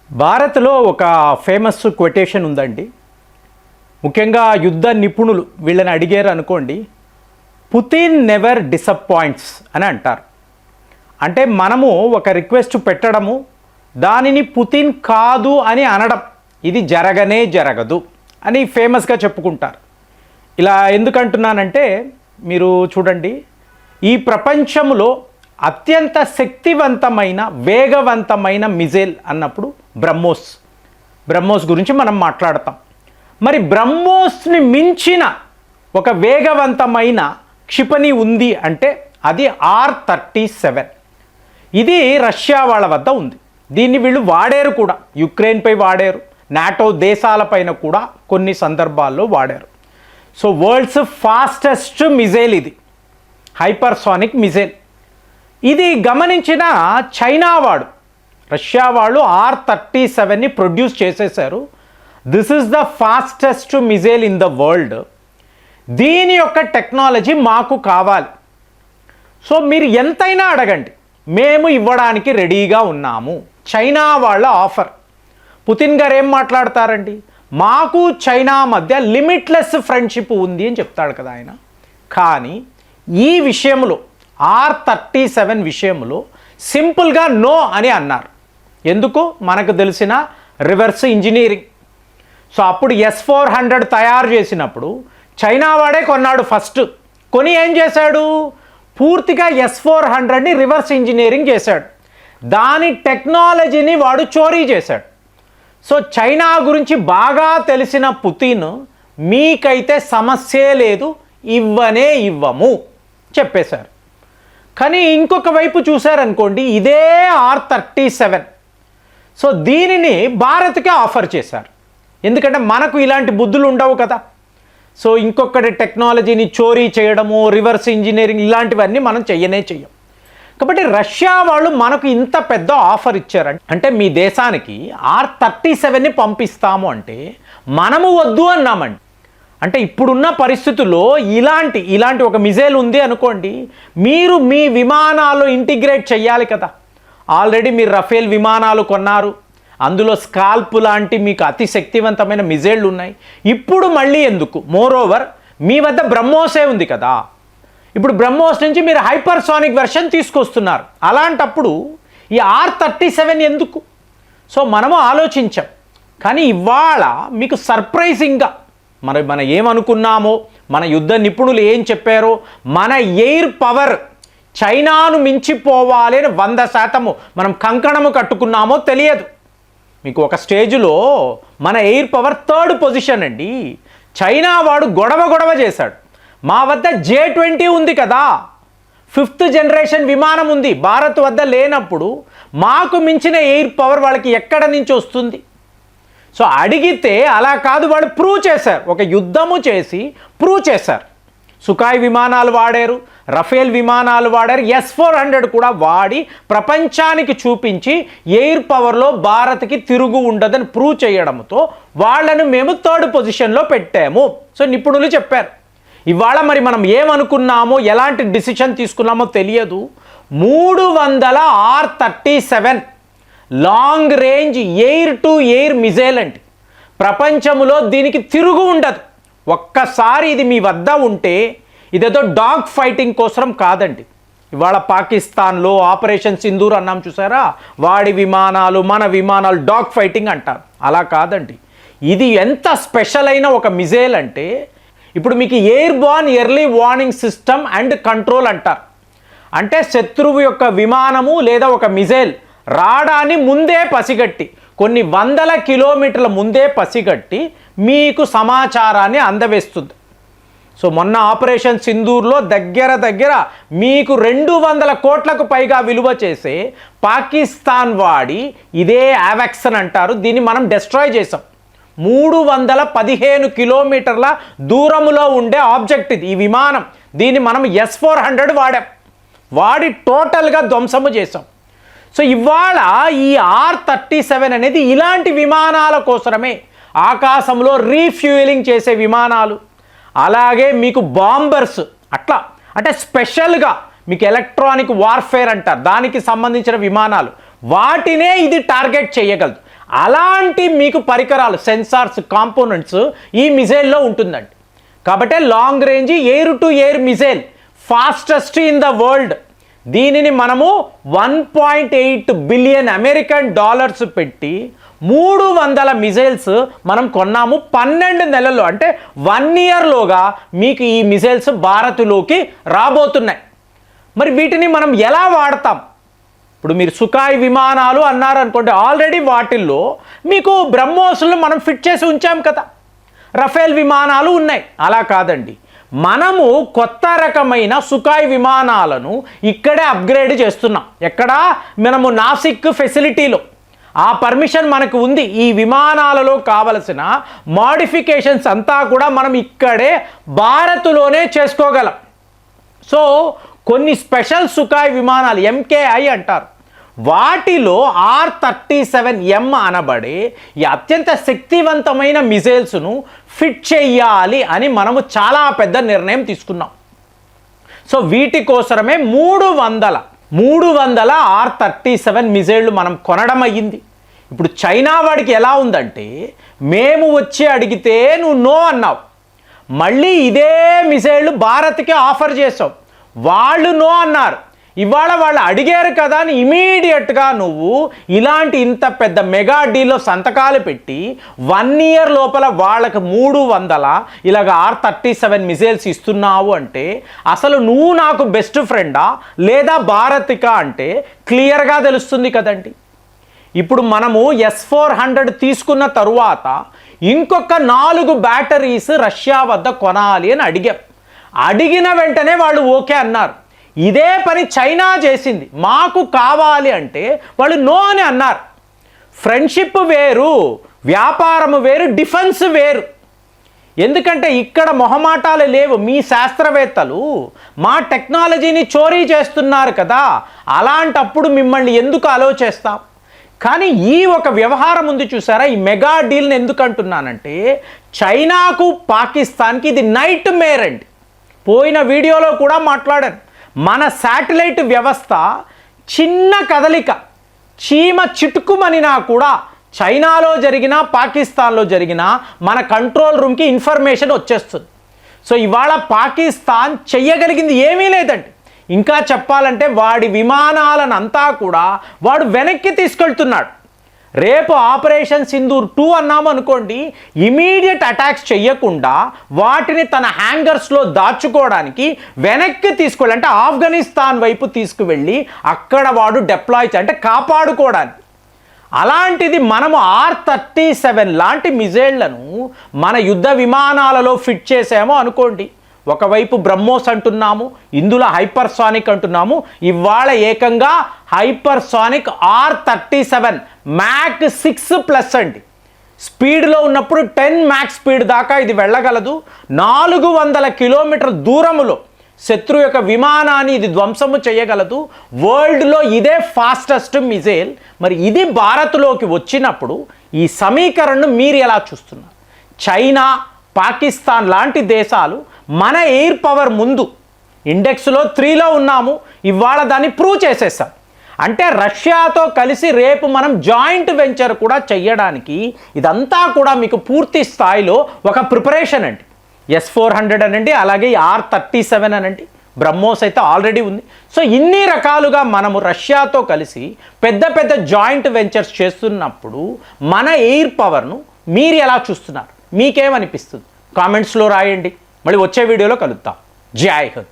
భారత్లో ఒక famous quotation ఉందండి. ముఖ్యంగా యుద్ధ నిపుణులు వీళ్ళని అడిగారు అనుకోండి, పుతిన్ నెవర్ డిసప్పాయింట్స్ అని అంటారు. అంటే మనము ఒక రిక్వెస్ట్ పెట్టడము, దానిని పుతిన్ కాదు అని అనడం, ఇది జరగనే జరగదు అని ఫేమస్గా చెప్పుకుంటారు. ఇలా ఎందుకంటున్నానంటే మీరు చూడండి, ఈ ప్రపంచంలో అత్యంత శక్తివంతమైన వేగవంతమైన మిజైల్ అన్నప్పుడు బ్రహ్మోస్ గురించి మనం మాట్లాడతాం. మరి బ్రహ్మోస్ని మించిన ఒక వేగవంతమైన క్షిపణి ఉంది అంటే అది R-37. ఇది రష్యా వాళ్ళ వద్ద ఉంది. దీన్ని వీళ్ళు వాడారు కూడా, యుక్రెయిన్పై వాడారు, నాటో దేశాలపైన కూడా కొన్ని సందర్భాల్లో వాడారు. సో వరల్డ్స్ ఫాస్టెస్ట్ మిజైల్ ఇది, హైపర్సానిక్ మిజైల్. ఇది గమనించిన చైనా వాడు, రష్యా వాళ్ళు R-37ని ప్రొడ్యూస్ చేసేశారు. This is the fastest missile in the world. దీని యొక్క టెక్నాలజీ మాకు కావాలి. సో మీరు ఎంతైనా అడగండి, మేము ఇవ్వడానికి రెడీగా ఉన్నాము. చైనా వాళ్ళ ఆఫర్. పుతిన్ గారు ఏం మాట్లాడతారండి, మాకు చైనా మధ్య లిమిట్లెస్ ఫ్రెండ్షిప్ ఉంది అని చెప్తాడు కదా ఆయన. కానీ ఈ విషయంలో R-37 విషయంలో సింపుల్గా నో అని అన్నారు. ఎందుకు? మనకు తెలిసిన రివర్స్ ఇంజనీరింగ్. సో అప్పుడు S-400 తయారు చేసినప్పుడు చైనా వాడే కొన్నాడు ఫస్ట్. కొని ఏం చేశాడు, పూర్తిగా S-400ని రివర్స్ ఇంజనీరింగ్ చేశాడు. దాని టెక్నాలజీని వాడు చోరీ చేశాడు. సో చైనా గురించి బాగా తెలిసిన పుతిన్, మీకైతే సమస్యే లేదు, ఇవ్వనే ఇవ్వము చెప్పేశారు. కానీ ఇంకొక వైపు చూశారనుకోండి, ఇదే R-37. సో దీనిని భారత్కే ఆఫర్ చేశారు. ఎందుకంటే మనకు ఇలాంటి బుద్ధులు ఉండవు కదా. సో ఇంకొకటి టెక్నాలజీని చోరీ చేయడము, రివర్స్ ఇంజనీరింగ్ ఇలాంటివన్నీ మనం చెయ్యం. కాబట్టి రష్యా వాళ్ళు మనకు ఇంత పెద్ద ఆఫర్ ఇచ్చారు. అంటే మీ దేశానికి R-37ని పంపిస్తాము అంటే మనము వద్దు అన్నామండి. అంటే ఇప్పుడున్న పరిస్థితుల్లో ఇలాంటి ఒక మిజైల్ ఉంది అనుకోండి, మీరు మీ విమానాల్లో ఇంటిగ్రేట్ చేయాలి కదా. ఆల్రెడీ మీరు రఫేల్ విమానాలు కొన్నారు, అందులో స్కాల్ప్ లాంటి మీకు అతి శక్తివంతమైన మిజైళ్ళు ఉన్నాయి. ఇప్పుడు మళ్ళీ ఎందుకు? మోరోవర్ మీ వద్ద బ్రహ్మోసే ఉంది కదా. ఇప్పుడు బ్రహ్మోస్ నుంచి మీరు హైపర్సానిక్ వెర్షన్ తీసుకొస్తున్నారు. అలాంటప్పుడు ఈ R-37 ఎందుకు? సో మనము ఆలోచించాం. కానీ ఇవాళ మీకు సర్ప్రైజింగ్గా మనం ఏమనుకున్నామో, మన యుద్ధ నిపుణులు ఏం చెప్పారో, మన ఎయిర్ పవర్ చైనాను మించిపోవాలి అని 100% మనం కంకణము కట్టుకున్నామో తెలియదు. మీకు ఒక స్టేజ్లో మన ఎయిర్ పవర్ 3rd పొజిషన్ అండి. చైనా వాడు గొడవ చేశాడు. మా వద్ద J-20 ఉంది కదా, 5th జనరేషన్ విమానం ఉంది, భారత్ వద్ద లేనప్పుడు మాకు మించిన ఎయిర్ పవర్ వాళ్ళకి ఎక్కడ నుంచి వస్తుంది? సో అడిగితే అలా కాదు, వాళ్ళు ప్రూవ్ చేశారు. ఒక యుద్ధము చేసి ప్రూవ్ చేశారు. సుఖాయ్ విమానాలు వాడారు, రఫేల్ విమానాలు వాడారు, S-400 కూడా వాడి ప్రపంచానికి చూపించి ఎయిర్ పవర్లో భారత్కి తిరుగు ఉండదని ప్రూవ్ చేయడంతో వాళ్ళను మేము 3rd పొజిషన్లో పెట్టాము. సో నిపుణులు చెప్పారు. ఇవాళ మరి మనం ఏమనుకున్నామో, ఎలాంటి డిసిషన్ తీసుకున్నామో తెలియదు. 300 R-37 long range air to air missile అండి. ప్రపంచంలో దీనికి తిరుగు ఉండదు. ఒక్కసారి ఇది మీ వద్ద ఉంటే ఇదేదో డాగ్ ఫైటింగ్ కోసం కాదండి. ఇవాళ పాకిస్తాన్లో ఆపరేషన్ సింధూర్ అన్నాం చూసారా, వాడి విమానాలు మన విమానాలు డాగ్ ఫైటింగ్ అంటారు. అలా కాదండి. ఇది ఎంత స్పెషల్ అయిన ఒక మిజైల్ అంటే, ఇప్పుడు మీకు air born early warning system and control అంటారు. అంటే శత్రువు యొక్క విమానము లేదా ఒక మిజైల్ రాడాన్ని ముందే పసిగట్టి, కొన్ని 100 కిలోమీటర్ల ముందే పసిగట్టి మీకు సమాచారాన్ని అందవేస్తుంది. సో మొన్న ఆపరేషన్ సింధూర్లో దగ్గర మీకు 200 కోట్లకు పైగా విలువ చేసే పాకిస్తాన్ వాడి ఇదే యావెక్స్ అని అంటారు, దీన్ని మనం డెస్ట్రాయ్ చేసాం. 315 కిలోమీటర్ల దూరంలో ఉండే ఆబ్జెక్ట్ ఇది, ఈ విమానం. దీన్ని మనం S-400 వాడి టోటల్గా ధ్వంసము చేసాం. సో ఇవాళ ఈ R-37 అనేది ఇలాంటి విమానాల కోసమే, ఆకాశంలో రీఫ్యూయలింగ్ చేసే విమానాలు, అలాగే మీకు బాంబర్స్, అట్లా అంటే స్పెషల్గా మీకు ఎలక్ట్రానిక్ వార్ఫేర్ అంటారు, దానికి సంబంధించిన విమానాలు, వాటినే ఇది టార్గెట్ చేయగలదు. అలాంటి మీకు పరికరాలు, సెన్సార్స్, కాంపోనెంట్స్ ఈ మిజైల్లో ఉంటుందండి. కాబట్టి long range air to air missile, fastest in the world. దీనిని మనము 1.8 బిలియన్ అమెరికన్ డాలర్స్ పెట్టి 300 మిజైల్స్ మనం కొన్నాము 12 నెలల్లో. అంటే 1 ఇయర్లోగా మీకు ఈ మిజైల్స్ భారత్లోకి రాబోతున్నాయి. మరి వీటిని మనం ఎలా వాడతాం? ఇప్పుడు మీరు సుఖాయ్ విమానాలు అన్నారనుకోండి, ఆల్రెడీ వాటిల్లో మీకు బ్రహ్మోస్లు మనం ఫిట్ చేసి ఉంచాం కదా. రఫేల్ విమానాలు ఉన్నాయి. అలా కాదండి, మనము కొత్త రకమైన సుఖాయ్ విమానాలను ఇక్కడే అప్గ్రేడ్ చేస్తున్నాం. ఎక్కడ? మనము నాసిక్ ఫెసిలిటీలో ఆ పర్మిషన్ మనకు ఉంది. ఈ విమానాలలో కావలసిన మోడిఫికేషన్స్ అంతా కూడా మనం ఇక్కడే భారత్లోనే చేసుకోగలం. సో కొన్ని స్పెషల్ సుఖాయ్ విమానాలు MKI అంటారు, వాటిలో R-37M అనబడే ఈ అత్యంత శక్తివంతమైన మిజైల్స్ను ఫిట్ చేయాలి అని మనము చాలా పెద్ద నిర్ణయం తీసుకున్నాం. సో వీటి కోసమే 300 R-37 మిజైళ్ళు మనం కొనడం అయ్యింది. ఇప్పుడు చైనా వాడికి ఎలా ఉందంటే, మేము వచ్చి అడిగితే నువ్వు నో అన్నావు, మళ్ళీ ఇదే మిజైళ్ళు భారత్కి ఆఫర్ చేసావు, వాళ్ళు నో అన్నారు. ఇవాళ వాళ్ళు అడిగారు కదా అని ఇమీడియట్గా నువ్వు ఇలాంటి ఇంత పెద్ద మెగా డీల్లో సంతకాలు పెట్టి 1 ఇయర్ లోపల వాళ్ళకి 300 ఇలాగ R-37 మిజైల్స్ ఇస్తున్నావు అంటే అసలు నువ్వు నాకు బెస్ట్ ఫ్రెండా లేదా భారతికా అంటే క్లియర్గా తెలుస్తుంది కదండి. ఇప్పుడు మనము S-400 తీసుకున్న తరువాత ఇంకొక 4 బ్యాటరీస్ రష్యా వద్ద కొనాలి అని అడిగిన వెంటనే వాళ్ళు ఓకే అన్నారు. ఇదే పని చైనా చేసింది, మాకు కావాలి అంటే వాళ్ళు నో అని అన్నారు. ఫ్రెండ్షిప్ వేరు, వ్యాపారం వేరు, డిఫెన్స్ వేరు. ఎందుకంటే ఇక్కడ మొహమాటాలు లేవు. మీ శాస్త్రవేత్తలు మా టెక్నాలజీని చోరీ చేస్తున్నారు కదా, అలాంటప్పుడు మిమ్మల్ని ఎందుకు అలో చేస్తాం? కానీ ఈ ఒక వ్యవహారం ఉంది చూసారా, ఈ మెగా డీల్ని ఎందుకు అంటున్నానంటే చైనాకు పాకిస్తాన్కి ఇది నైట్ మేర్ అండి. పోయిన వీడియోలో కూడా మాట్లాడాను, మన శాటిలైట్ వ్యవస్థ చిన్న కదలిక, చీమ చిటుకుమనినా కూడా చైనాలో జరిగినా పాకిస్తాన్లో జరిగినా మన కంట్రోల్ రూమ్కి ఇన్ఫర్మేషన్ వచ్చేస్తుంది. సో ఇవాళ పాకిస్తాన్ చెయ్యగలిగింది ఏమీ లేదండి. ఇంకా చెప్పాలంటే వాడి విమానాలను అంతా కూడా వాడు వెనక్కి తీసుకెళ్తున్నాడు. రేపు ఆపరేషన్ సింధూర్ 2 అన్నాము అనుకోండి, ఇమీడియట్ అటాక్స్ చెయ్యకుండా వాటిని తన హ్యాంగర్స్లో దాచుకోవడానికి వెనక్కి తీసుకెళ్ళి, అంటే ఆఫ్ఘనిస్తాన్ వైపు తీసుకువెళ్ళి అక్కడ వాడు డిప్లాయ్ అంటే కాపాడుకోవడానికి. అలాంటిది మనము R-37 లాంటి మిజైళ్లను మన యుద్ధ విమానాలలో ఫిట్ చేసామో అనుకోండి, ఒకవైపు బ్రహ్మోస్ అంటున్నాము, ఇందులో హైపర్సానిక్ అంటున్నాము, ఇవాళ ఏకంగా హైపర్సానిక్ R-37 మ్యాక్ 6+ అండి. స్పీడ్లో ఉన్నప్పుడు 10 మ్యాక్ స్పీడ్ దాకా ఇది వెళ్ళగలదు. 400 కిలోమీటర్ల దూరములో శత్రు యొక్క విమానాన్ని ఇది ధ్వంసము చేయగలదు. వరల్డ్లో ఇదే ఫాస్టెస్ట్ మిజైల్. మరి ఇది భారత్లోకి వచ్చినప్పుడు ఈ సమీకరణను మీరు ఎలా చూస్తున్నారు? చైనా, పాకిస్తాన్ లాంటి దేశాలు మన ఎయిర్ పవర్ ముందు ఇండెక్స్లో 3లో ఉన్నాము, ఇవాళ దాన్ని ప్రూవ్ చేసేసాం. అంటే రష్యాతో కలిసి రేపు మనం జాయింట్ వెంచర్ కూడా చెయ్యడానికి ఇదంతా కూడా మీకు పూర్తి స్థాయిలో ఒక ప్రిపరేషన్ అండి. S-400 అనండి, అలాగే R-37 అనండి, బ్రహ్మోస్ అయితే ఆల్రెడీ ఉంది. సో ఇన్ని రకాలుగా మనము రష్యాతో కలిసి పెద్ద పెద్ద జాయింట్ వెంచర్స్ చేస్తున్నప్పుడు మన ఎయిర్ పవర్ను మీరు ఎలా చూస్తున్నారు? మీకేమనిపిస్తుంది? కామెంట్స్లో రాయండి. మళ్ళీ వచ్చే వీడియోలో కలుద్దాం. జై హింద్.